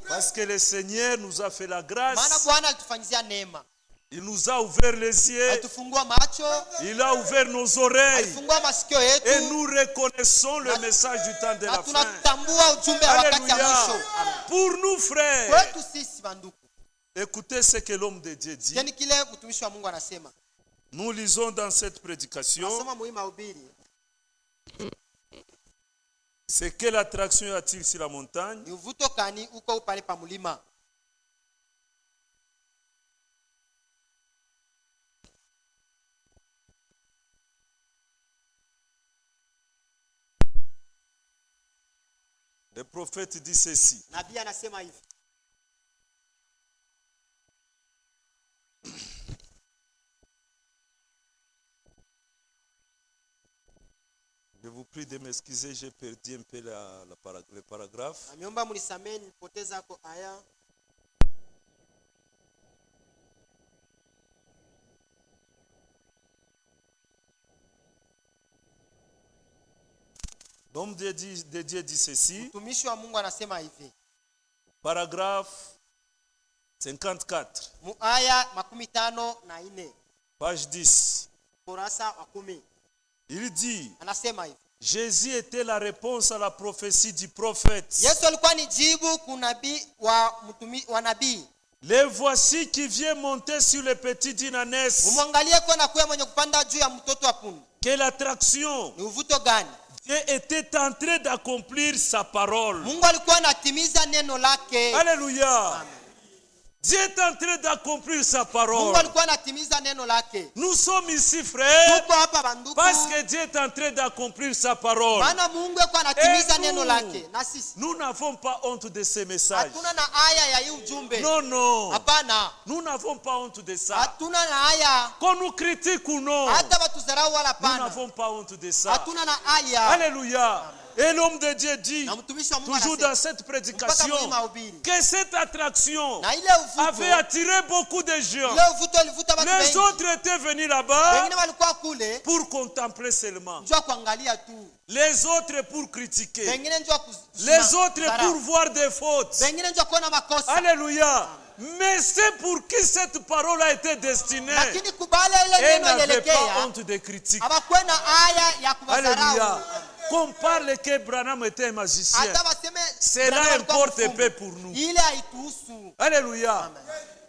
Parce que le Seigneur nous a fait la grâce. Maana Bwana alitufanyizia neema. Il nous a ouvert les yeux. Alitufungua macho. Il a ouvert nos oreilles. Alifungua masikio yetu. Et nous reconnaissons le message du temps de la fin. Tunatambua ujumbe wa wakati wa mwisho. Pour nous frères. Kwetu sisi banduku. Écoutez ce que l'homme de Dieu dit. Kile kile mtumishi wa Mungu anasema. Nous lisons dans cette prédication. Nasoma muhimu mahubiri. C'est quelle attraction y a-t-il sur la montagne? Ni uvuto kani uko pale pa mlima. Le prophète dit ceci. Nabii anasema hivi. Je vous prie de m'excuser, j'ai perdu un peu le paragraphe. Amiomba mnisamee nipoteza hapo aya. L'homme de Dieu dit ceci. Mtumishi wa Mungu anasema hivi. Paragraphe 54. Aya 54. Page 10. Kurasa wa 10. Il dit, anasema hivi. Jésus était la réponse à la prophétie du prophète. Yesu alikuwa ni jibu kunabii wa nabii. Les voici qui vient monter sur le petit dinanes. Mumwangalie kwa kuya mwenye kupanda juu ya mtoto wa punda. Quelle attraction! Ni uvuto gani? Dieu était en train d'accomplir sa parole. Mungu alikuwa anatimiza neno lake. Alléluia. Amen. Dieu est en train d'accomplir sa parole. Mungu alikuwa anatimiza neno lake. Nous sommes ici, frères, tuko hapa banduku parce que Dieu est en train d'accomplir sa parole. Maana Mungu alikuwa anatimiza neno lake. Na sisi nous n'avons pas honte de ces messages. hatuna na aya ya hii ujumbe. Non, non. Hapana. Nous n'avons pas honte de ça. Hatuna na aya. Qu'on nous critique ou non. Hata batuzarau wala Nous pana. n'avons pas honte de ça. Hatuna na aya. Alléluia. Amen. Et l'homme de Dieu dit, toujours dans cette prédication, que cette attraction avait attiré beaucoup de gens. Les autres étaient venus là-bas pour contempler seulement. Les autres pour critiquer. Les autres pour voir des fautes. Alléluia. Mais c'est pour qui cette parole a été destinée. Et n'avait pas honte de critiques. Alléluia. Qu'on parle que Branham était un magicien. Cela importe peu pour nous. Alléluia.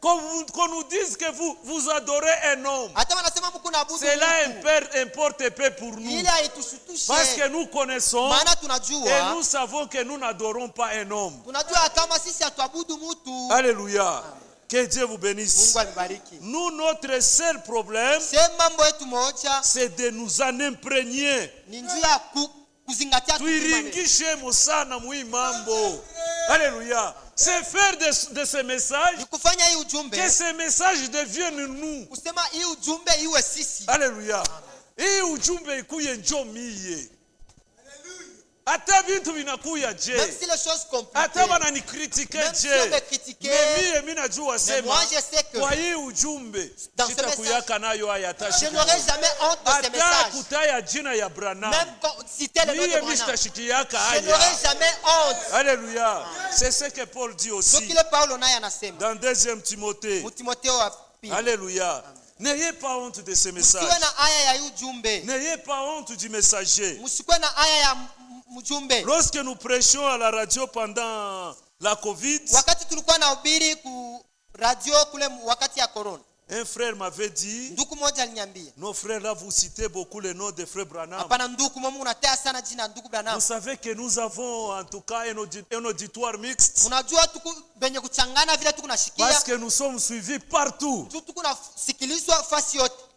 Qu'on nous dise que vous adorez un homme. Cela importe peu pour nous. Parce que nous connaissons et nous savons que nous n'adorons pas un homme. Alléluia. Que Dieu vous bénisse. Nous, notre seul problème, c'est de nous en imprégner. Tuiringishe musana mui mambo. Alléluia. C'est faire de ce message que ce message devienne nous. Alléluia. Hii ujumbe ikuye njomiye. Hata vitu vinakuya je. Hata wananikritike je. Mimi mimi najua sema kwa hii ujumbe sitakuyaka nayo haya tashika. Hata kutaya jina ya Branham. Mimi sitashikiaka haya. Alléluia. C'est ce que Paul dit aussi. Dans 2 Timothée. Alléluia. N'ayez pas honte de ce message. N'ayez pas honte du messager. Lorsque nous prêchions à la radio pendant la Covid, un frère m'avait dit, nos frères là, vous citez beaucoup le nom de frère Branham. Vous savez que nous avons en tout cas un auditoire mixte. Parce que nous sommes suivis partout.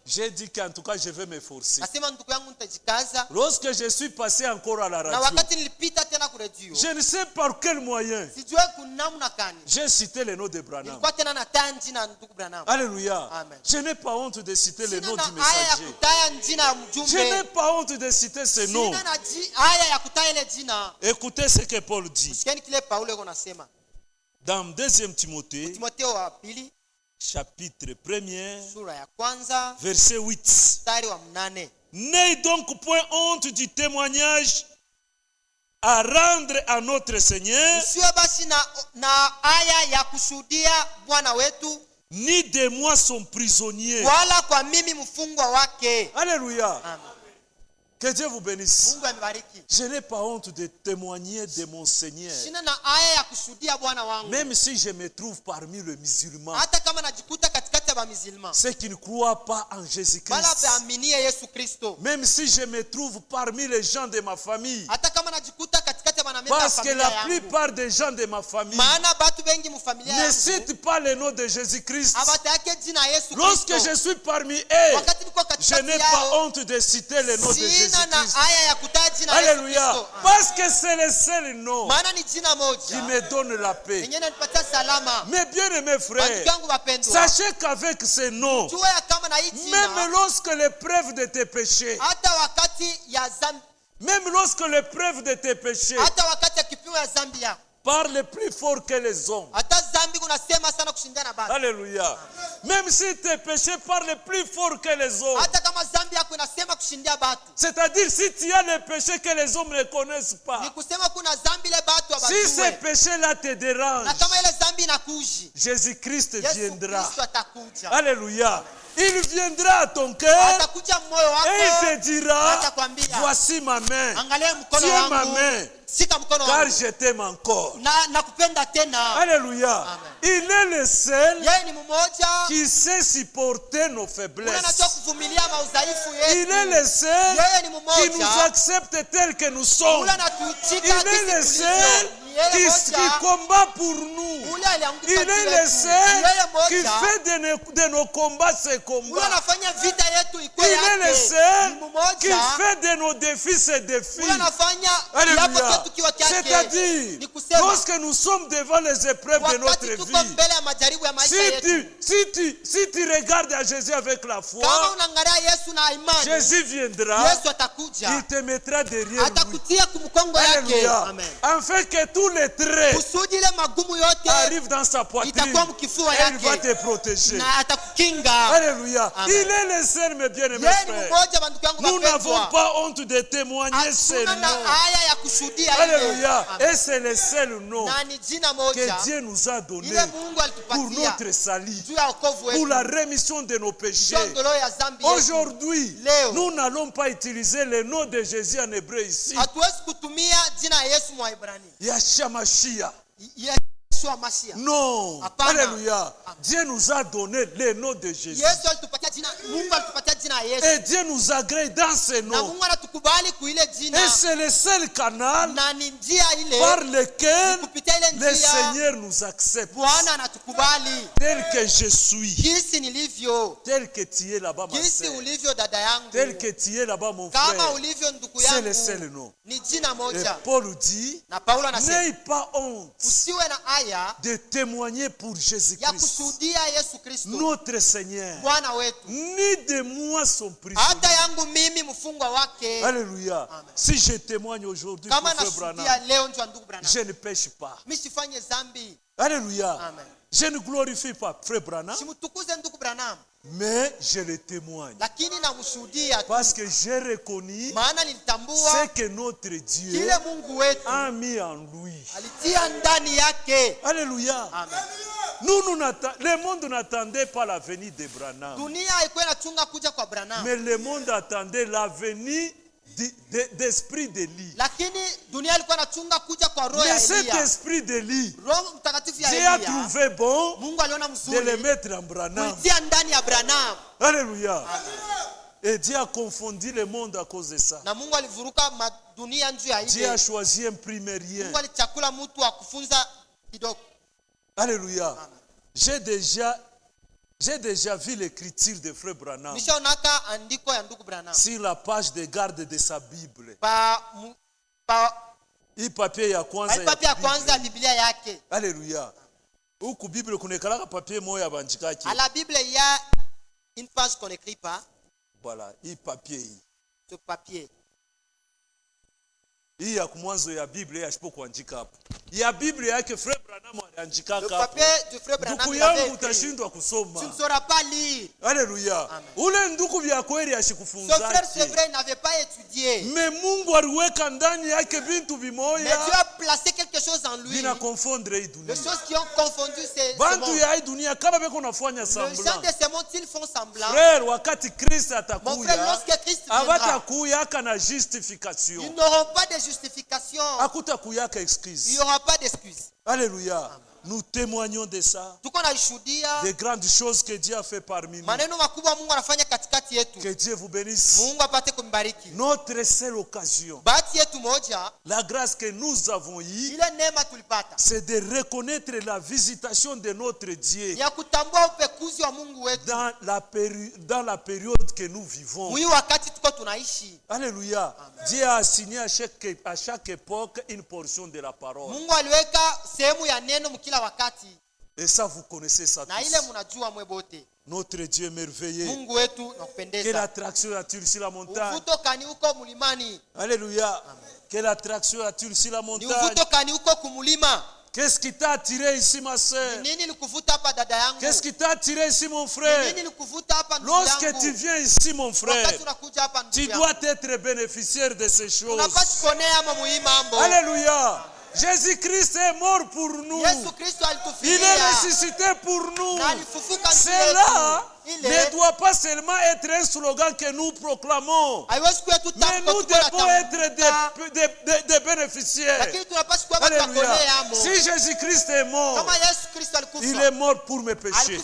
J'ai dit qu'en tout cas je vais m'efforcer. Lorsque je suis passé encore à la radio, je ne sais par quel moyen j'ai cité le nom de Branham. Alléluia. Amen. Je n'ai pas honte de citer le nom du messager. Je n'ai pas honte de citer ce nom. Écoutez ce que Paul dit. Dans 2 Timothée, chapitre 1er, verset 8. N'ayez donc point honte du témoignage à rendre à notre Seigneur, usiwe basi na aya ya kushuhudia Bwana wetu, ni de moi son prisonnier. wala kwa mimi mfungwa wake. Alléluia. Amen. Que Dieu vous bénisse. Mungu amebariki. Je n'ai pas honte de témoigner de mon Seigneur. Sina na aya ya kushuhudia Bwana wangu. Même si je me trouve parmi les musulmans, Hata kama najikuta katikati ya musulmans, ceux qui ne croient pas en bala Jésus-Christ, baaminie Yesu Kristo. même si je me trouve parmi les gens de ma famille, Hata kama najikuta katikati ya wanamemba ya parce que familia la yangu. plupart des gens de ma famille Maana batu bengi mu familia ne yangu citent pas le nom de Jésus-Christ. abatake jina Yesu Lorsque Kristo. je suis parmi eux, Wakati niko je katikati n'ai pas yao, honte de citer le nom de sina na Jésus-Christ. aya ya kutaja jina Yesu Alléluia. Kristo. Parce que c'est le seul nom Maana ni jina qui moja me donne la paix. yenye inanipatia salama. Mes bien-aimés frères, Bandugu yangu wapendwa, sachez qu'avec ce nom, jua ya kama na hii même jina, lorsque l'épreuve de tes péchés, hata wakati ya zambi, même lorsque l'épreuve de tes péchés hata wakati ya kipimo ya zambi yako, parle plus fort que les hommes. hata zambi kunasema sana kushindana na batu. Alléluia. Même si tes péchés parlent plus fort que les hommes, Hata kama zambi yako inasema kushindia batu, c'est-à-dire si tu as les péchés que les hommes ne connaissent ni pas, kusema kuna zambi ile batu si ces abajue. péchés-là te dérangent, Na kama ile zambi inakuji, Jésus-Christ Yesu viendra. Kristo atakuja. Alléluia. Il viendra à ton cœur Atakuja moyo et il wako, te dira, atakwambia, voici ma main, angalia mkono tiens ma wangu, main, sika mkono car wangu, je t'aime encore. nakupenda tena. Alléluia. Amen. Il est le seul Yeye ni mmoja, qui sait supporter nos ule faiblesses. anajua kuvumilia maudhaifu Il yetu. est le seul Yeye ni qui nous mmoja, accepte tels que nous sommes. ule anatuitika Il est le jinsi seul tulivyo. Ni yeye qui moja, combat pour nous. ule alianguka Il juu est le yetu. seul Ni yeye qui moja, fait de nos combats ses ule combats. anafanya vita yetu Il ikuwe est le yake. seul Ni qui mmoja, fait de nos défis ses défis. ule anafanya yapo Alléluia. chetu kiwa kyake. C'est-à-dire, Ni kusema, lorsque nous sommes devant les épreuves de notre wakati tuko vie, mbele ya majaribu ya maisha yetu, si tu regardes à Jésus avec la kama foi, unaangalia Yesu na imani, Jésus viendra, Yesu il atakuja, te mettra derrière lui. atakutia kumkongo yake. Alléluia. Amen. Afin que tous les traits Kusudi ile magumu yote arrivent dans sa poitrine itakuwa mkifua et il va yake te protéger. na atakukinga. Alléluia. Amen. Il est le seul, mes bien-aimés Yeye ni frères. mmoja, bandugu yangu Nous n'avons wapendwa. pas honte de témoigner ce Hatuna na nom. haya ya kushuhudia ile. Alléluia. Amen. Et c'est le seul nom Na ni jina que moja Dieu nous a donné ile Mungu pour alitupatia notre salut, juu ya wokovu pour wetu, la rémission de nos péchés. juu ya ondoleo ya dhambi yetu. Aujourd'hui, Leo. nous n'allons pas utiliser le nom de Jésus en hébreu ici. Hatuwezi kutumia jina ya Yesu mwa Ibrania, Yahshua Mashiach. Yesu wa Masia. Non. Hapana. Alléluia. Dieu nous a donné le nom de Jésus. Yesu alitupatia jina, Mungu alitupatia jina ya Yesu, Et Dieu nous agrée dans ce na nom. Mungu anatukubali kuile jina, Et c'est le seul canal na ni njia ile par lequel kupitia ile le njia Seigneur nous accepte. Bwana anatukubali Tel que je suis. jinsi nilivyo, Tel que tu es là-bas, ma jinsi sœur. ulivyo dada yangu, Tel que tu es là-bas, mon kama frère. ulivyo ndugu C'est le seul yangu, nom. ni jina Et moja. Paul dit, Na Paulo anasema n'aie pas honte usiwe na haya de témoigner pour ya Jésus-Christ, kushuhudia Yesu Kristo notre Seigneur, Bwana wetu, ni de moi son prisonnier. hata yangu mimi mfungwa wake. Alléluia. Amen. Si je témoigne aujourd'hui pour Kama Frère nashuhudia Branham, leo njoo ndugu Branham, je ne pêche pas. mimi sifanye dhambi, Alléluia. Amen. Je ne glorifie pas Frère Branham, simtukuze ndugu Branham, mais je le témoigne. lakini namshuhudia tu, Parce que j'ai reconnu maana ce nilitambua que notre Dieu kile Mungu wetu a mis en lui. alitia ndani yake. Alléluia. Amen. Le monde n'attendait pas la venue de Branham, Dunia haikuwa inachunga kuja kwa Branham, mais le monde attendait la venue d'esprit d'Élie. lakini dunia ilikuwa inachunga kuja kwa roho Mais ya cet Elia. esprit d'Élie, Roho mtakatifu ya Dieu a Elia, trouvé bon Mungu aliona de le mzuri mettre en Branham. kuitia ndani ya Branham, Alléluia. Et Dieu a confondu le monde à cause de ça. na Mungu alivuruka dunia juu ya Dieu a ile. choisi un primérien. Mungu alichakula mtu wa kufunza kidogo. Alléluia. J'ai déjà vu l'écriture de Frère Branham Nishaonaka andiko ya ndugu Branham sur la page de garde de sa Bible. pa Hii papier ya kwanza papi ya Bible. kwanza ya Biblia yake. Alléluia. Huku Bible kunekalaka papier moya banjikaki. À la Bible, il y a une page qu'on n'écrit pas, Voilà, hii papier hii. ce papier. Hii ya kumwanzo ya Bible ya shipo kuandika hapo. Ya Bible yake Frère Le papier du frère Branham, il avait écrit. Tu ne sauras pas lire. Alléluia. Ce frère, c'est vrai, il n'avait pas étudié. Mais Dieu a placé quelque chose en lui. Les choses qui ont confondu ces mondes. Les gens de ce monde, ils font semblant. Mon frère, lorsque Christ viendra, ils n'auront pas de justification. Il n'y aura pas d'excuse. Alléluia. Nous témoignons de ça. Des grandes choses que Dieu a fait parmi nous. Que Dieu vous bénisse. Notre seule occasion, la grâce que nous avons eue, c'est de reconnaître la visitation de notre Dieu dans la période que nous vivons. Alléluia. Dieu a assigné à chaque époque une portion de la parole. Et ça, vous connaissez ça tous. Notre Dieu est merveilleux. Quelle attraction a-t-il sur la montagne? Alléluia. Quelle attraction a-t-il sur la montagne? Qu'est-ce qui t'a attiré ici, ma soeur? Qu'est-ce qui t'a attiré ici, mon frère? Lorsque tu viens ici, mon frère, tu dois être bénéficiaire de ces choses. Alléluia. Jésus-Christ est mort pour nous. Il est ressuscité pour nous. Cela ne doit pas seulement être un slogan que nous proclamons, mais nous devons être des bénéficiaires. Alléluia. Si Jésus-Christ est mort, il est mort pour mes péchés.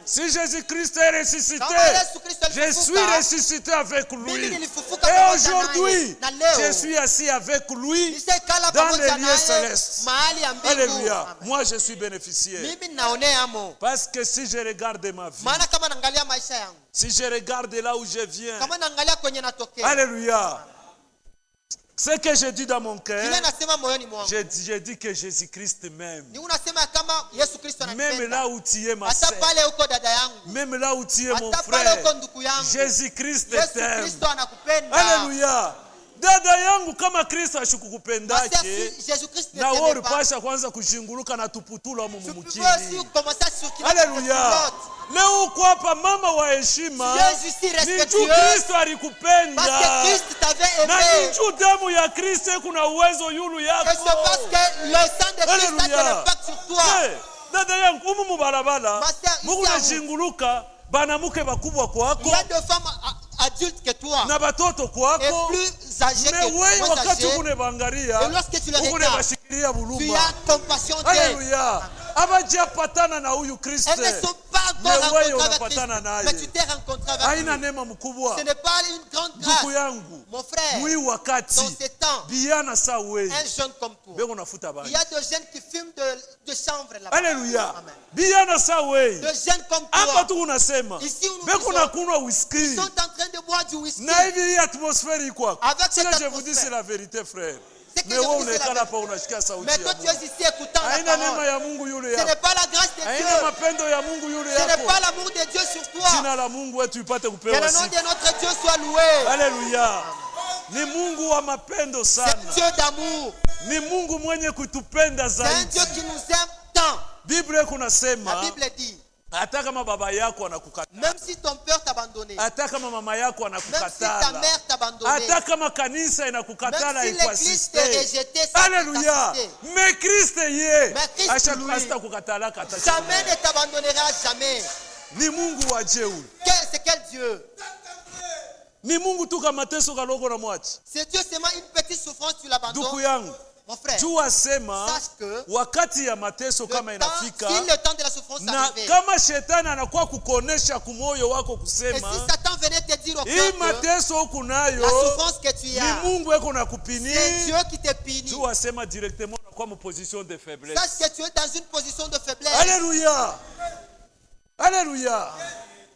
Si Jésus-Christ est ressuscité, je suis ressuscité avec lui. Et aujourd'hui, je suis assis avec lui dans les lieux célestes. Alléluia. Moi, je suis bénéficiaire. Parce que si je regarde ma vie, si je regarde là où je viens, alléluia, ce que je dis dans mon cœur, je dis que Jésus-Christ m'aime. Même là où tu es ma soeur, même là où tu es mon frère, Jésus-Christ t'aime. Alléluia. Dada yangu kama Kristo ashikukupendake na wewe ulipasha kwanza kushinguluka na tuputula mumukini. Haleluya. Leo uko hapa mama wa heshima. Ni juu Kristo alikupenda. Na ni juu damu ya Kristo kuna uwezo yulu yako. Haleluya. Dada yangu umu mubarabara Mungu nashinguluka banamuke bakubwa kwako. Adulte que toi na batoto kwako, et plus âgé que toi, et lorsque tu le regardes, tu as compassion d'eux. Alléluia. Elles ne sont pas encore rencontrées avec Christ, mais tu t'es rencontré avec lui. Ce n'est pas une grande grâce. Mon frère, dans ces temps, un jeune comme toi, il y a des jeunes qui fument de chanvre là-bas. Alléluia. Des jeunes comme toi, ici où nous ils sont en train de boire du whisky. Avec cette je vous dis c'est la vérité, frère. Mais toi tu es ici écoutant la parole. Ce n'est pas la grâce de Dieu. Ce n'est pas l'amour de Dieu sur toi. Que le nom de notre Dieu soit loué. Alléluia. C'est un Dieu d'amour. C'est un Dieu qui nous aime tant. La Bible dit, même si ton père t'a abandonné, même si ta mère t'a abandonné, même si l'église t'a rejeté, alléluia, mais Christ lui jamais ne t'abandonnera jamais. C'est quel Dieu? C'est Dieu seulement une petite souffrance, tu l'abandonnes. Mon frère, sache que wakati ya mateso kama inafika, si le temps de la souffrance na kama shetani anakuwa kukuonesha kumoyo wako kusema, et si Satan venait te dire au cœur que la souffrance que tu as, ni Mungu eko nakupini, c'est Dieu qui te punit. Tu wasema directement unakuwa en position de faiblesse. Sache que tu es dans une position de faiblesse. Alléluia. Alléluia.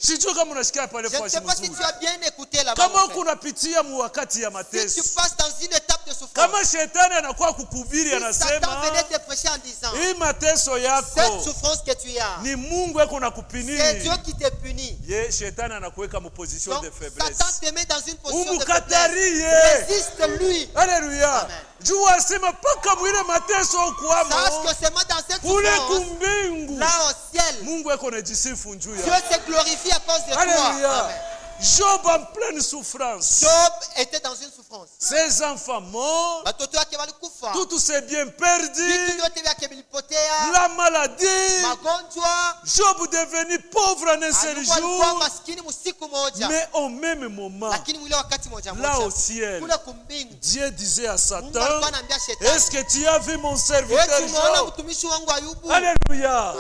Je ne sais pas si tu as bien écouté là-bas. Kama kunapitia mu wakati ya mateso, si tu passes dans une étape de de souffrance. Kama shetani anakuwa kukuhubiri Si Satan anasema venait te prêcher en disant, hii mateso cette yako souffrance que tu as, ni Mungu eko c'est nakupinini. Dieu qui te punit. Ye shetani anakuweka mu position Donc, de faiblesse. Satan te met dans une position de faiblesse. Umukatarie. Résiste-lui. Haleluya. Amen. Jua sema paka mwile mateso Sache kwamo que seulement dans cette kule souffrance, kumbingu là au ciel, Mungu eko najisifu njuu Dieu ya. se glorifie à cause de toi. Alléluia. Amen. Job en pleine souffrance. Job était dans une souffrance. Ses enfants morts, Batoto yake walikufa. tout ses biens Vitu perdus, vyote vyake vilipotea. la maladie. Magonjwa. Job devenu pauvre en un seul Alikuwa alikuwa jour. maskini usiku moja. Mais au même moment, Lakini mwile wakati moja là au moja. ciel, Kule kumbingu. Dieu disait à Mungu Satan, alikuwa anaambia shetani, est-ce que tu as vu mon serviteur wewe umeona Job? mtumishi wangu Ayubu? Alléluia.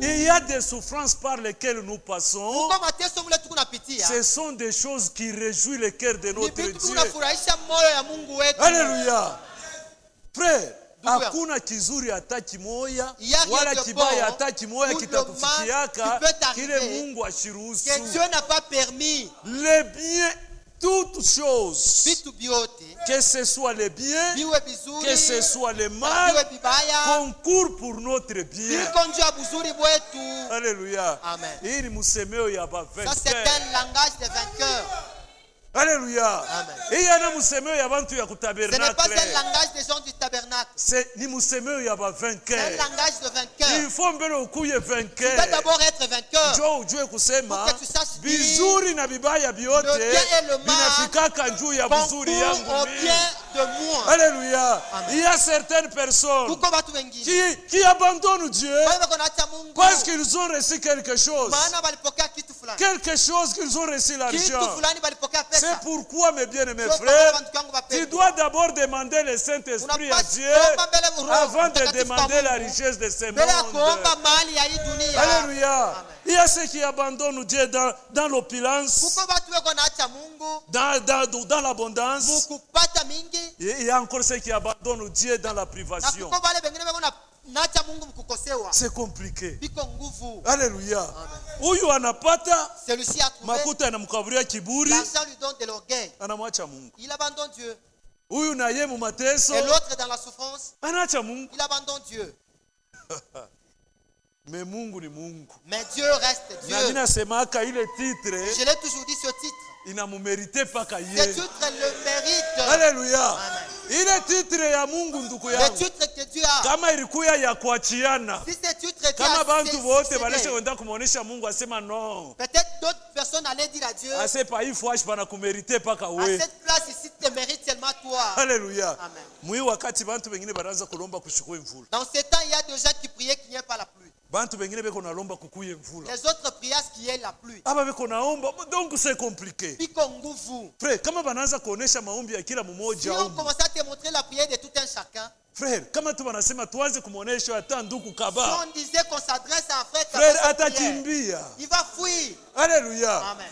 Il y a des souffrances par lesquelles nous passons. Kwa mateso mle tukunapitia. Ce sont des choses qui réjouissent le cœur de Ni notre vitu Dieu. vinafurahisha moyo ya Mungu wetu. Alléluia. Frère, Ndugu yangu, hakuna kizuri hata kimoya il y a rien wala de kibaya bon hata kimoya ou de kitakufikiaka mal qui peut t'arriver kile Mungu ashiruhusu. Que Dieu n'a pas permis. Les biens, toutes choses, Vitu vyote. que ce soit les biens, Biwe bizuri. que ce soit les Biwe mal, bibaya. concourent pour notre bien. Biko njia buzuri bwetu. Alléluia. Amen. Hii ni msemeo ya Ça c'est vainqueur. un langage de vainqueur. Alléluia. Amen. Hii ana msemeo ya bantu ya Ce n'est pas kutabernakle. un langage des gens du tabernacle. C'est ni msemeo ya C'est un vainqueur. langage de vainqueur. Il faut mbele ukuye Tu dois vainqueur. d'abord être vainqueur. Njoo ujue kusema Pour que tu saches dire, vizuri na vibaya vyote le bien et le mal vinafikaka juu ya vizuri Concours yangu au mimi. bien de moi. Alléluia. Amen. Il y a certaines personnes Kuko watu wengine. qui abandonnent Dieu Wale wako naacha Mungu. parce qu'ils ont reçu quelque chose. Maana walipokea kitu fulani. Quelque chose qu'ils ont reçu Kitu l'argent. fulani walipokea C'est pesa. pourquoi, mes bien-aimés Ndio frères, kwa wangu tu wapendwa. dois d'abord demander le Saint-Esprit à Unapaswa Dieu kuomba mbele Roho avant de Mtakatifu kwa demander la Mungu. richesse de ce Mbele ya monde. kuomba mali ya hii dunia. Alléluia. Amen. Il y a ceux qui abandonnent Dieu dans l'opulence, Kuko watu wako naacha Mungu. dans l'abondance. Mukupata mingi. Et il y a encore ceux qui abandonnent Dieu dans la Na privation. kuko wale wengine wako naacha Mungu mkukosewa. C'est compliqué. Biko nguvu. Alléluia. Huyu anapata Celui-ci a trouvé. makuta yanamkaburia kiburi, L'argent lui donne de l'orgueil. anamwacha Mungu. Il abandonne Dieu. Huyu na yeye mu mateso, Et l'autre dans la souffrance, anaacha Mungu. il abandonne Dieu. Mais Mungu ni Mungu. Mais Dieu reste Dieu. Na nina semaka ile titre Je l'ai toujours dit, ce titre. inamumerite paka Ce yeye. titre le mérite. Haleluya. Amen. Ile titre ya Mungu ndugu Le yangu, titre que Dieu a. kama ilikuya ya kuachiana, Si ce titre était kama bantu wote succédé, banesha wenda kumuonesha Mungu asema no, peut-être d'autres personnes allaient dire à Dieu, asepa hii fwashi pana kumerite paka à we. cette place ici, te mérite seulement toi. Haleluya. Amen. Mwi wakati bantu bengine banaanza kulomba kushukua mvula, Dans ce temps, il y a des gens qui priaient qu'il n'y ait pas la pluie. bantu bengine beko nalomba kukuye mvula, Les autres priaient à ce qu'il y ait la pluie. aba beko naomba, donc c'est compliqué. Biko nguvu. Frère, kama banaanza kuonesha maombi ya kila Si mmoja on humu, commençait à te montrer la prière de tout un chacun, frère, kama tu wanasema tuanze kumuonesha hata ndugu si kaba, on disait qu'on s'adresse à un frère qui frère a fait cette prière, atakimbia. il va fuir. Haleluya. Amen.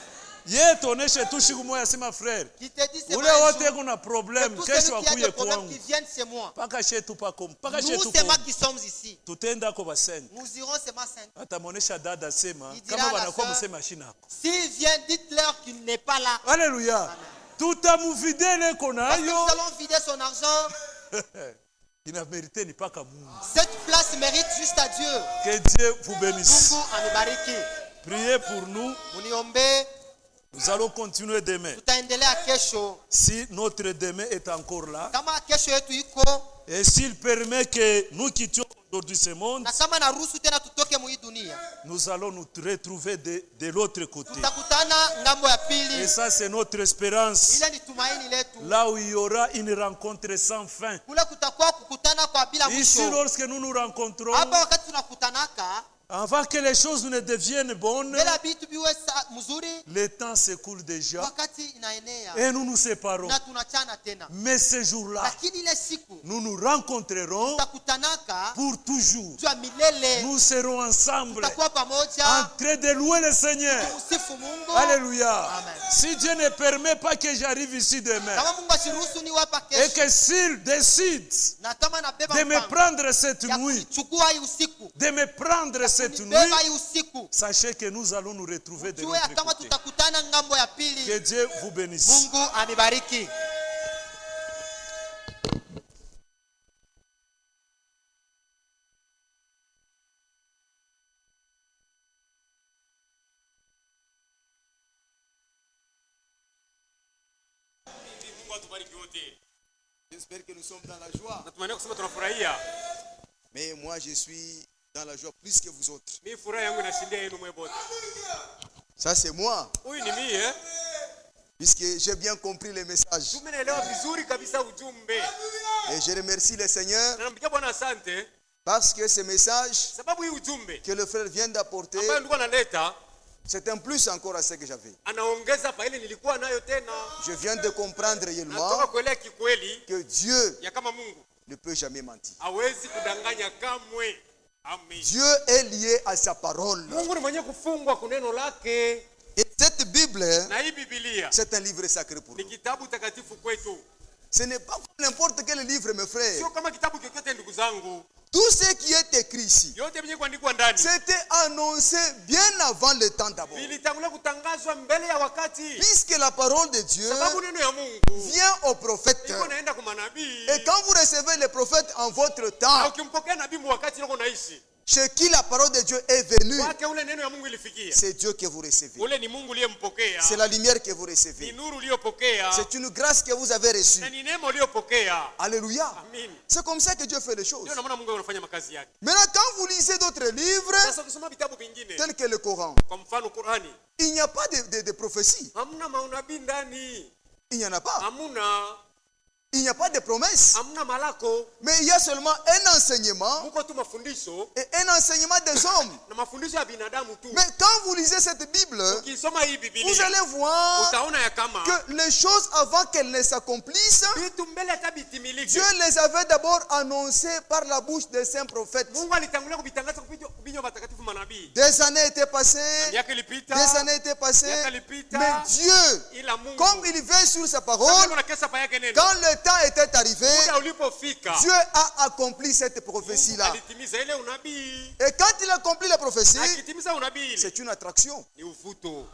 Ye tuoneshe tu siku moja, sema frère, Qui te dit c'est ule vrai, wote jour, kuna que problem, tous kesho celui qui a akuye des problèmes qui kwangu, viennent chez moi. paka shetu pako, paka Nous, shetu c'est moi kwangu. qui sommes ici. Tutenda ko basenga. Nous irons seulement 5. Atamuonesha dada sema, Il dira kama à la wanakuwa sœur, msema shinako. S'il vient, dites-leur qu'il n'est pas là. Haleluya. Tutamuvide ile kona Parce que nous yo. allons vider son argent. Ina mérité ni paka Mungu. Cette place mérite juste à Dieu. Que Dieu vous bénisse. Mungu anibariki. Priez pour nous. Muniombe, Nous allons continuer demain. tutaendelea kesho. Si notre demain est encore là, Kama kesho yetu iko et s'il permet que nous quittions aujourd'hui ce monde, na kama naruhusu tena tutoke mu hii dunia, nous allons nous retrouver de l'autre côté. tutakutana ngambo ya Et pili. ça, c'est notre espérance. Ile ni tumaini letu. Là où il y aura une rencontre sans fin. Kule kutakuwa kukutana kwa bila Ici, mwisho. lorsque nous nous rencontrons, Hapa wakati tunakutanaka, avant que les choses ne deviennent bonnes, bila vitu biwe mzuri, le temps s'écoule déjà wakati inaenea et nous nous séparons. na tunachana tena. Mais ce jour-là, Lakini ile siku nous nous rencontrerons tutakutanaka pour toujours. jua milele, Nous serons ensemble tutakuwa en pamoja train de louer le Seigneur. kumsifu Mungu. Alléluia. Amen. Si Dieu ne permet pas que j'arrive ici demain Kama Mungu asiruhusu ni wapa et kesho, que s'il décide na kama nabeba de me mpango prendre cette ya nuit, kuchukua hii usiku, de me prendre cette nuit, nibeba hii usiku, sachez que nous allons nous retrouver de jua ya l'autre kama côté. tutakutana ngambo ya Que pili. Dieu vous bénisse. Mungu anibariki. J'espère que nous sommes dans la joie. tunafurahia. Mais moi, je suis dans la joie plus que vous autres. Mimi furaha yangu inashindia yenu mwe bote. Ça, c'est moi. Huyu ni mimi Puisque j'ai bien compris les messages. Tumeelewa vizuri kabisa ujumbe. Et je remercie le Seigneur. Na nampigia Bwana asante. Parce que ce message Sababu hii ujumbe que le frère vient d'apporter, ambayo nilikuwa naleta c'est un plus encore à ce que j'avais. anaongeza pa ile nilikuwa nayo tena. Je viens de comprendre réellement Nataka kuelewa kikweli que Dieu ya kama Mungu ne peut jamais mentir. hawezi kudanganya kamwe. Amen. Dieu est lié à sa parole. Mungu ni mwenye kufungwa kwa neno lake. Et cette Bible, Na hii Biblia c'est un livre sacré pour ni nous. kitabu takatifu kwetu. Ce n'est pas n'importe quel livre, mes frères. Sio kama kitabu chochote ndugu zangu. Tout ce qui est écrit ici, Yote yenye kuandikwa ndani c'était annoncé bien avant le temps d'abord. vilitangulia kutangazwa mbele ya wakati. Puisque la parole de Dieu Sababu neno ya Mungu vient au prophète. iko naenda kwa manabii. Et quand vous recevez les prophètes en votre Na temps, ukimpokea nabii wakati uko naishi, chez qui la parole de Dieu est venue, kwake ule neno ya Mungu ilifikia. c'est Dieu que vous recevez. Ule ni Mungu uliyempokea. C'est la lumière que vous Ni recevez. nuru uliyopokea. C'est une grâce que vous avez reçue. Na ni neema uliyopokea. Alléluia. Amen. C'est comme ça que Dieu fait les choses. Ndio maana Mungu anafanya makazi yake. Maintenant, quand vous lisez d'autres livres, Sasa ukisoma vitabu vingine tels que le Coran, kwa mfano Qur'ani, il n'y a pas de prophétie. hamna maunabii ndani. Il n'y en a pas. Hamna. Il n'y a pas de promesses. Hamna malako. Mais il y a seulement un enseignement Muko tu mafundisho et un enseignement des hommes. na mafundisho ya binadamu tu. Mais quand vous lisez cette Bible, Ukisoma hii vous Biblia allez voir utaona ya kama que les choses avant qu'elles ne s'accomplissent, vitu mbele hata bitimilike. Dieu les avait d'abord annoncées par la bouche des saints prophètes. Mungu alitangulia kuvitangaza kupitia vinywa watakatifu manabii. Des années étaient passées, Miaka ilipita. des années étaient passées, Miaka ilipita. mais Dieu, Ila Mungu comme il veille sur sa Kama parole, kuna kesa pa yake neno. quand le temps était arrivé, Muda ulipofika Dieu a accompli cette prophétie-là. alitimiza ile unabii. Et quand il accomplit la prophétie, Akitimiza unabii ile c'est une attraction. ni uvuto.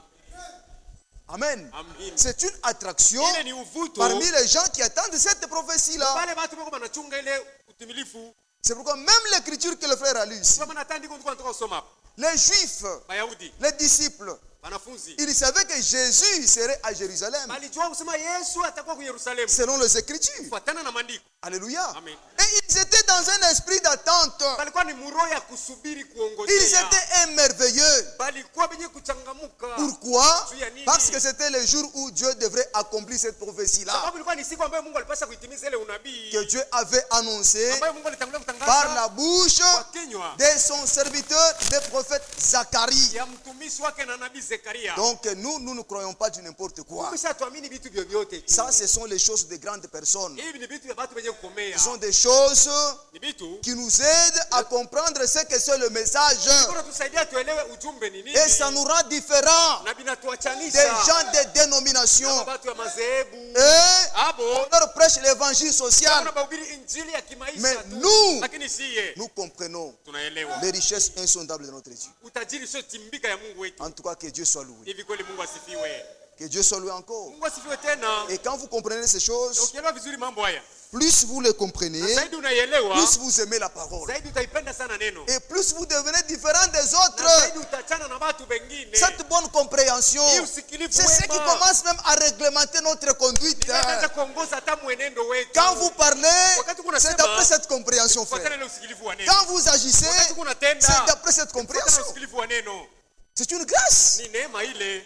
Amen. Amen. C'est une attraction Ile ni uvuto. parmi les gens qui attendent cette prophétie-là. Wale watu wako wanachunga ile utimilifu. C'est pourquoi même l'écriture que le frère a lue ici, Kama natandi kwa tunataka kusoma hapa. les Juifs, Wayahudi, les disciples, wanafunzi. ils savaient que Jésus serait à Jérusalem, Walijua kusema Yesu atakuwa kwa Yerusalemu. selon les Écritures. Kufuatana na maandiko. Alléluia. Amen. Et ils étaient dans un esprit d'attente. Balikuwa ni muro ya kusubiri Ils kuongojea. étaient émerveilleux. Balikuwa benye kuchangamuka. Pourquoi? Juu ya nini? Parce que c'était le jour où Dieu devrait accomplir cette prophétie-là, Sababu ilikuwa ni siku ambayo Mungu alipaswa kuitimiza ile unabii. que Dieu avait annoncé Ambayo Mungu alitangulia kutangaza par la bouche kwa kinywa de son serviteur, le prophète Zacharie. ya mtumishi wake na nabii Zekaria. Donc nous ne croyons pas du n'importe quoi. Kisha tuamini vitu vyovyote. Ça, ce sont les choses de grandes personnes. Hivi ni vitu vya watu wenye kukomea. Ce sont des choses Ni vitu qui nous aident à comprendre ce que c'est le message. bora tusaidia tuelewe ujumbe ni nini. Et ça nous rend différents Na binatuachanisha. des gens de dénominations. Kama watu wa madhehebu. Et Abo on leur prêche l'évangile social. tunahubiri injili ya kimaisha Mais tu. nous, Lakini siye nous comprenons tunaelewa les richesses insondables de notre Dieu. utajiri sio timbika ya Mungu wetu. En tout cas, que Dieu soit loué. Hivi kweli Mungu asifiwe. Que Dieu soit loué encore. Mungu asifiwe tena. Et quand vous comprenez ces choses, Ukielewa vizuri mambo haya, plus vous les comprenez, zaidi unaielewa, plus vous aimez la parole. zaidi utaipenda sana neno. Et plus vous devenez différent des Na autres. zaidi utachana na watu wengine. Cette bonne compréhension, Hii usikilivu c'est ce qui wema. commence même à réglementer notre conduite. Inaweza kuongoza hata mwenendo wetu. Quand vous parlez, Wakati kuna c'est sema, d'après cette compréhension, kufuatana frère. na usikilivu wa neno. Quand vous agissez, Wakati kunatenda, c'est d'après cette kufuatana na compréhension. usikilivu wa neno. C'est une grâce. Ni neema ile.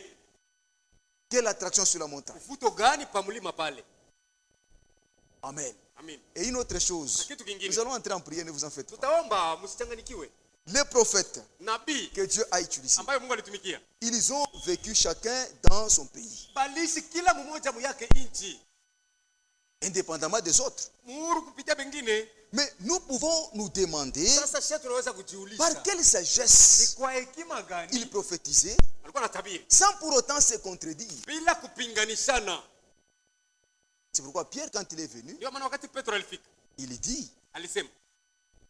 Quelle attraction sur la montagne. Ufuto gani pa mlima pale? Amen. Amen. Et une autre chose, Na kitu kingine. nous allons entrer en prière, ne vous en faites pas. Tutaomba msichanganikiwe. Les prophètes Nabii que Dieu a utilisés, ambayo Mungu alitumikia. ils ont vécu chacun dans son pays, Balishi kila mmoja mu yake nchi. indépendamment des autres. Muhuru kupitia bengine. Mais nous pouvons nous demander Sasa sisi tunaweza kujiuliza. par quelle Ni sagesse kwa hekima gani ils prophétisaient alikuwa anatabiri sans pour autant se contredire. bila kupinganishana? C'est pourquoi Pierre, quand il est venu, Ndio maana wakati Petro alifika, il dit, alisema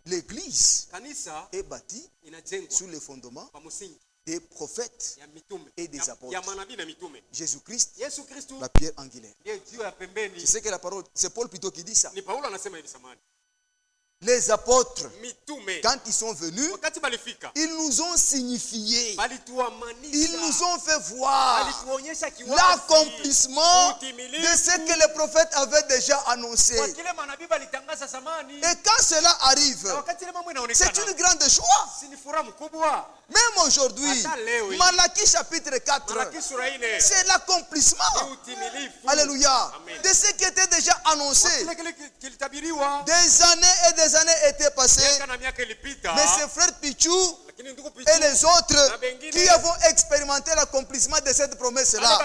l'église kanisa est bâtie inajengwa sur les fondements kwa msingi des prophètes ya mitume et des ya apôtres. manabii na mitume. Jésus-Christ, Yesu Kristo la pierre angulaire. ndiye jiwe ya pembeni. Je sais que la parole, c'est Paul plutôt qui dit ça. Ni Paulo anasema hivi samani. Les apôtres, mitume, quand ils sont venus, wakati balifika, ils nous ont signifié, balituamanisha, ils nous ont fait voir balituonyesha kiwazi l'accomplissement de utimilifu ce que les prophètes avaient déjà annoncé. kwa kile manabii balitangaza zamani. Et quand cela arrive, Na wakati ile mambo c'est inaonekana, une grande joie. si ni furaha mkubwa. Même aujourd'hui, Hata leo hii, Malachie chapitre 4, Malaki sura 4 c'est l'accomplissement, ni utimilifu. alléluia, Amen. de ce qui était déjà annoncé. Kile kilitabiriwa Des années et des années étaient passées, miaka na miaka ilipita, mais ces frères Pichou lakini ndugu Pichu et les autres na bengine qui avons expérimenté l'accomplissement de cette promesse-là.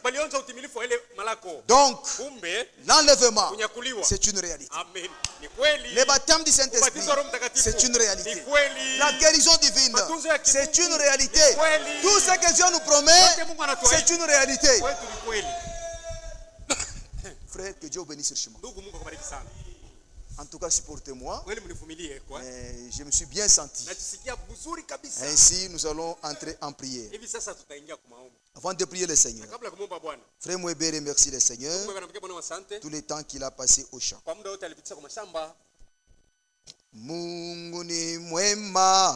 balionja utimilifu wa ile malako. Donc, Kumbe l'enlèvement, kunyakuliwa, c'est une réalité. amen, ni kweli. Le baptême du Saint-Esprit, Ubatizo wa Roho Mtakatifu c'est une réalité. ni kweli. La guérison divine, Matunzo ya kimungu c'est une réalité. ni kweli. Tout ce que Dieu nous promet, Yote Mungu anatuahidi c'est une réalité. kwetu ni kweli. Frère, que Dieu vous bénisse richement. Ndugu, Mungu akubariki sana. En tout cas, supportez-moi. Kweli mnivumilie kwa. Je me suis bien senti. Najisikia vizuri kabisa. Ainsi, nous allons entrer en prière. Hivi sasa tutaingia kwa maombi. Avant de prier le Seigneur, Kabla ya kumwomba Bwana, Frère Mwebe remercie le Seigneur Mungu anampigia Bwana asante tout le temps qu'il a passé au champ. kwa muda wote alipitisha kwa mashamba. Mungu ni mwema,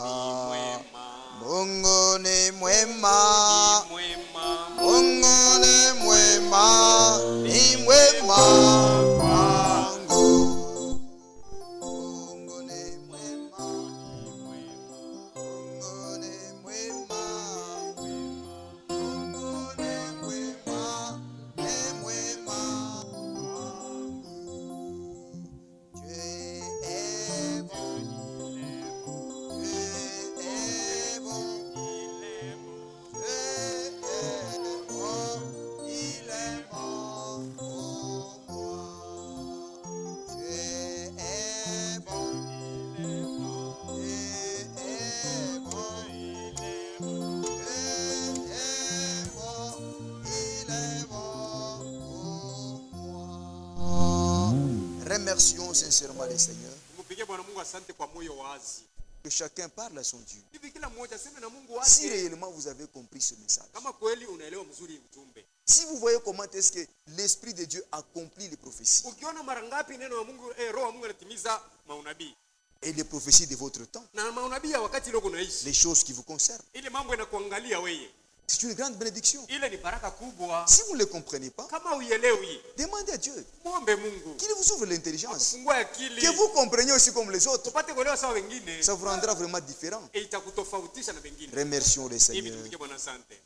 Mungu ni mwema, Mwema. Mungu ni mwema, ni mwema kwangu. Mungu ni mwema, Mungu ni mwema, Mungu ni mwema, ni mwema kwangu. Dieu est bon, Dieu est bon, il est bon pour moi. Dieu est bon, Dieu est bon, Dieu est bon, il est bon pour moi. Remercions sincèrement le Seigneur. Mpigie Bwana Mungu asante kwa moyo wazi. Que chacun parle à son Dieu. Hivi kila mmoja aseme na Mungu Si wake. réellement vous avez compris ce message, Kama kweli unaelewa mzuri ujumbe. si vous voyez comment est-ce que l'Esprit de Dieu accomplit les prophéties Ukiona mara ngapi neno la Mungu, roho wa Mungu anatimiza maunabii. et les prophéties de votre temps, Na maunabii ya wakati ile unaishi. les choses qui vous concernent, Ile mambo yanakuangalia wewe. c'est une grande bénédiction. Ile ni baraka kubwa. Si vous ne le comprenez pas, Kama uielewi, demandez à Dieu muombe Mungu. qu'il vous ouvre l'intelligence, Fungua akili. que vous compreniez aussi comme les autres. Tupate kuelewa sawa wengine. Ça vous rendra vraiment différent. Itakutofautisha na wengine. Remercions le Hivi Seigneur. tumpigie Bwana asante.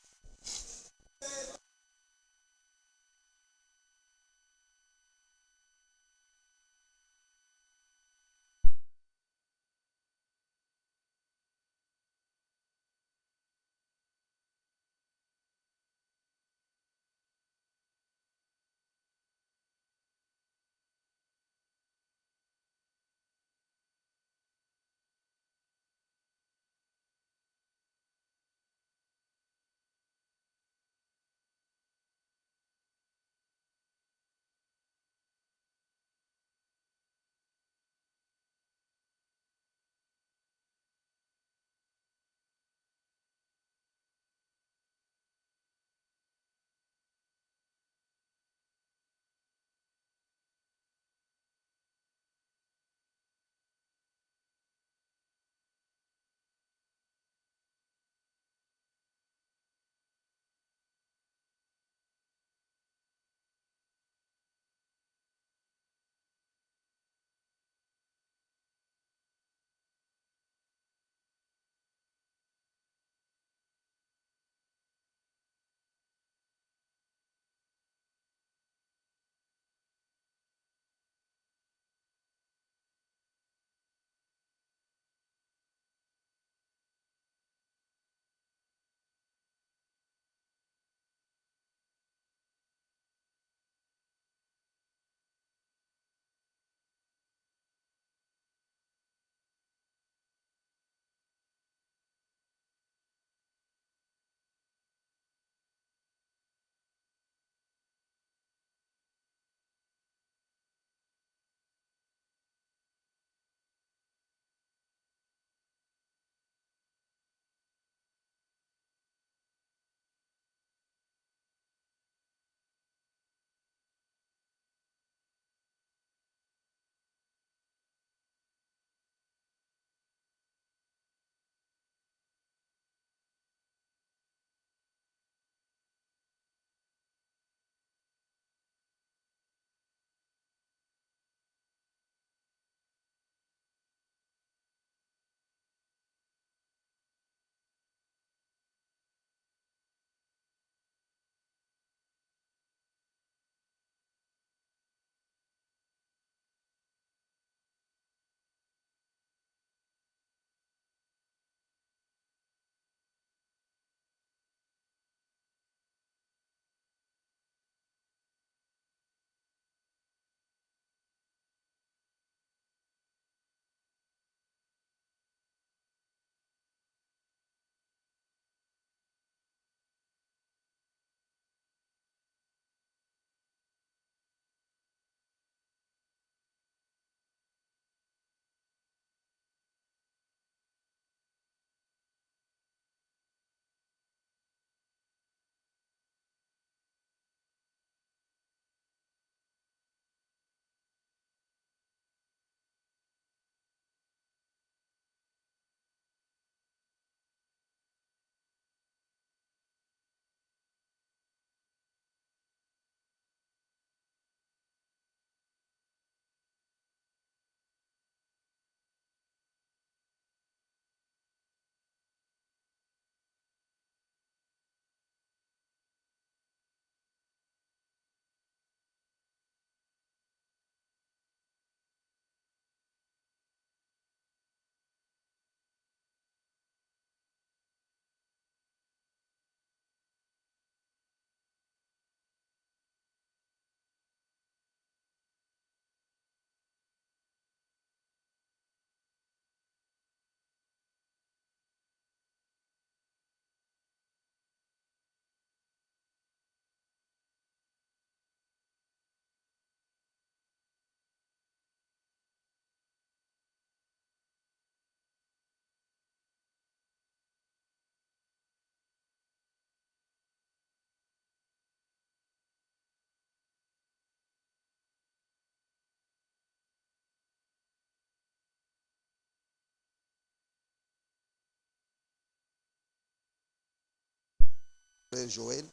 frère Joël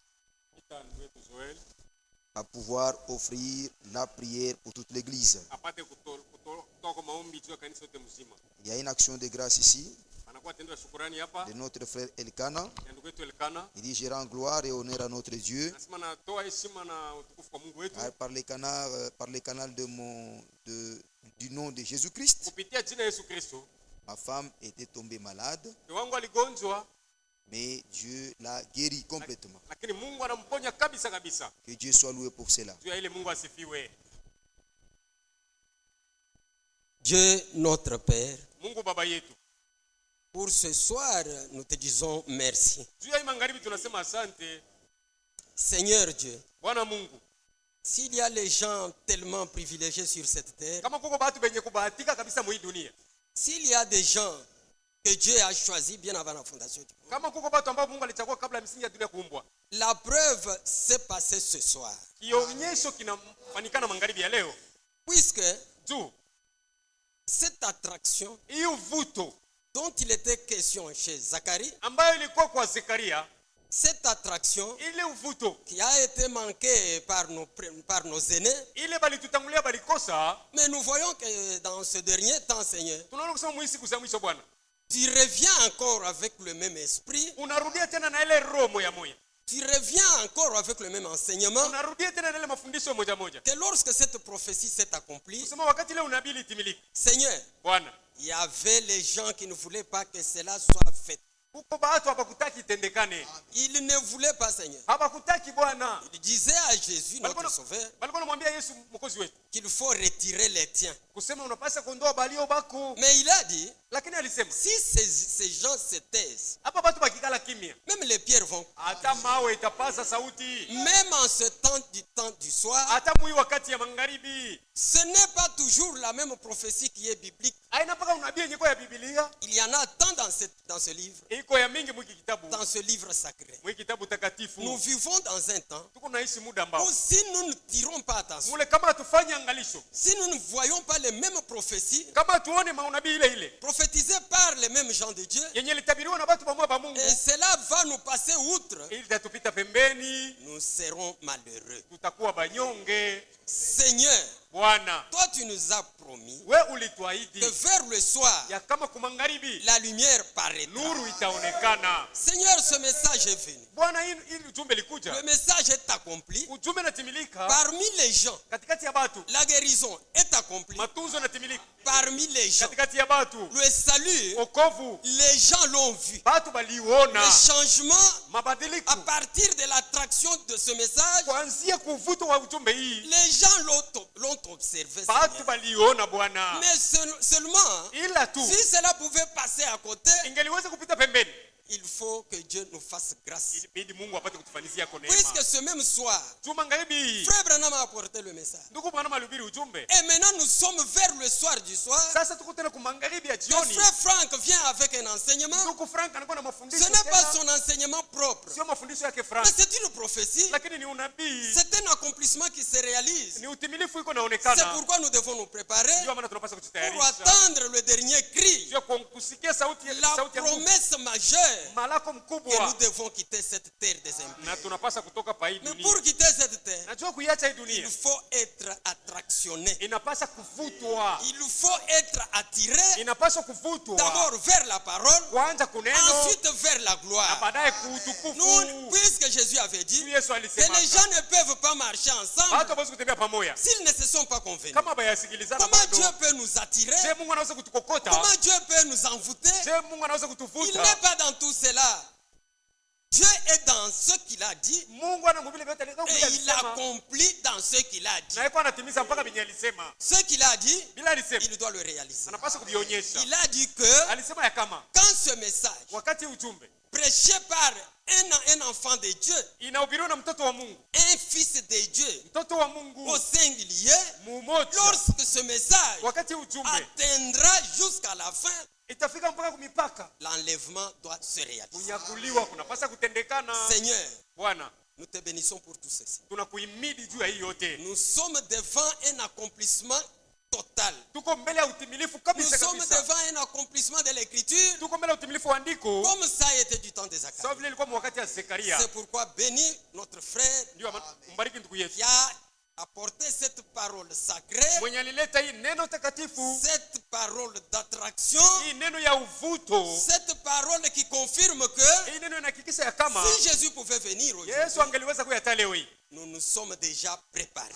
à pouvoir offrir la prière pour toute l'église. Il y a une action de grâce ici de notre frère Elkana. Il dit: je rends gloire et honneur à notre Dieu par les canaux du nom de Jésus-Christ. Ma femme était tombée malade, mais Dieu l'a guéri complètement. Que Dieu soit loué pour cela. Dieu notre Père, pour ce soir, nous te disons merci. Seigneur Dieu, s'il y a les gens tellement privilégiés sur cette terre, s'il y a des gens que Dieu a choisis bien avant la fondation du monde, la preuve s'est passée ce soir. Puisque cette attraction dont il était question chez Zacharie, cette attraction qui a été manquée par nos aînés, mais nous voyons que dans ce dernier temps, Seigneur, tu reviens encore avec le même esprit, tu reviens encore avec le même enseignement, que lorsque cette prophétie s'est accomplie, Seigneur, il y avait les gens qui ne voulaient pas que cela soit fait. Il ne voulait pas, Seigneur. Il disait à Jésus, notre Sauveur, qu'il faut retirer les tiens. Mais il a dit, si ces gens se taisent, même les pierres vont. Même en ce temps du soir, ce n'est pas toujours la même prophétie qui est biblique. Il y en a tant dans ce livre. Dans ce livre sacré. Nous vivons dans un temps où si nous ne tirons pas attention, si nous ne voyons pas les mêmes prophéties prophétisées par les mêmes gens de Dieu, et cela va nous passer outre, nous serons malheureux. Seigneur, toi tu nous as promis que vers le soir, la lumière paraîtra. Seigneur, ce message est venu. Le message est accompli. Parmi les gens, la guérison est accomplie. Parmi les gens, le salut, les gens l'ont vu. Le changement, à partir de l'attraction de ce message, les gens l'ont observé. Mais seulement, si cela pouvait passer à côté, il faut que Dieu nous fasse grâce. Puisque ce même soir, Frère Branham a apporté le message. Et maintenant nous sommes vers le soir du soir. Le frère Frank vient avec un enseignement. Ce n'est pas son enseignement propre, mais c'est une prophétie. C'est un accomplissement qui se réalise. C'est pourquoi nous devons nous préparer pour attendre le dernier cri, la promesse majeure que nous devons quitter cette terre des impies. Mais pour quitter cette terre, il faut être attractionné. Il faut être attiré d'abord vers la parole, ensuite vers la gloire. Puisque Jésus avait dit que les gens ne peuvent pas marcher ensemble s'ils ne se sont pas convenus. Comment Dieu peut nous attirer? Comment Dieu peut nous envoûter? Il n'est pas dans tout cela. Dieu est dans ce qu'il a dit et il accomplit dans ce qu'il a dit. Ce qu'il a dit, il doit le réaliser. Il a dit que quand ce message prêché par un enfant de Dieu, un fils de Dieu au singulier, lorsque ce message atteindra jusqu'à la fin, l'enlèvement doit se réaliser. Seigneur, nous te bénissons pour tout ceci. Nous sommes devant un accomplissement total. Nous sommes devant un accomplissement de l'écriture. Comme ça a été du temps de Zacharie. C'est pourquoi bénis notre frère qui a apporté cette parole sacrée, cette parole d'attraction, cette parole qui confirme que si Jésus pouvait venir aujourd'hui, nous nous sommes déjà préparés.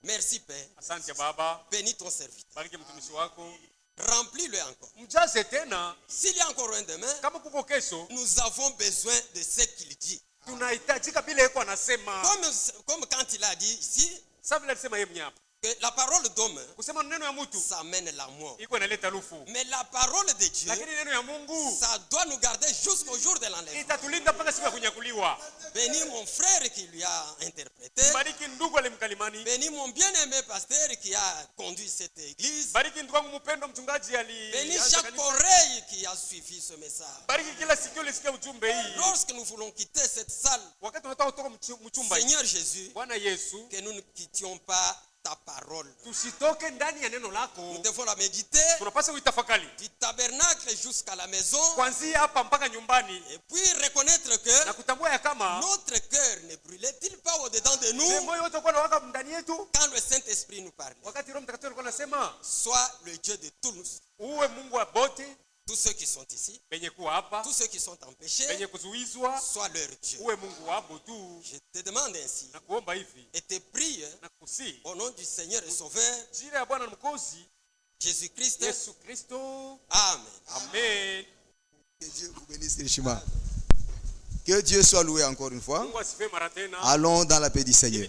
Merci Père. Bénis ton serviteur. Remplis-le encore. S'il y a encore un demain, nous avons besoin de ce qu'il dit. Comme quand il a dit ici, que la parole d'homme, ça mène la mort. Mais la parole de Dieu, ça doit nous garder jusqu'au jour de l'enlèvement. Bénis mon frère qui lui a interprété. Bénis mon bien-aimé pasteur qui a conduit cette église. Bénis chaque oreille qui a suivi ce message. Lorsque nous voulons quitter cette salle, Seigneur Jésus, que nous ne quittions pas ta parole. Nous devons la méditer du tabernacle jusqu'à la maison et puis reconnaître que notre cœur ne brûlait-il pas au-dedans de nous quand le Saint-Esprit nous parlait. Sois le Dieu de tous. Tous ceux qui sont ici, tous ceux qui sont empêchés, sois leur Dieu. Je te demande ainsi et te prie au nom du Seigneur et Sauveur Jésus-Christ. Amen. Amen. Que Dieu vous bénisse richement. Que Dieu soit loué encore une fois. Allons dans la paix du Seigneur.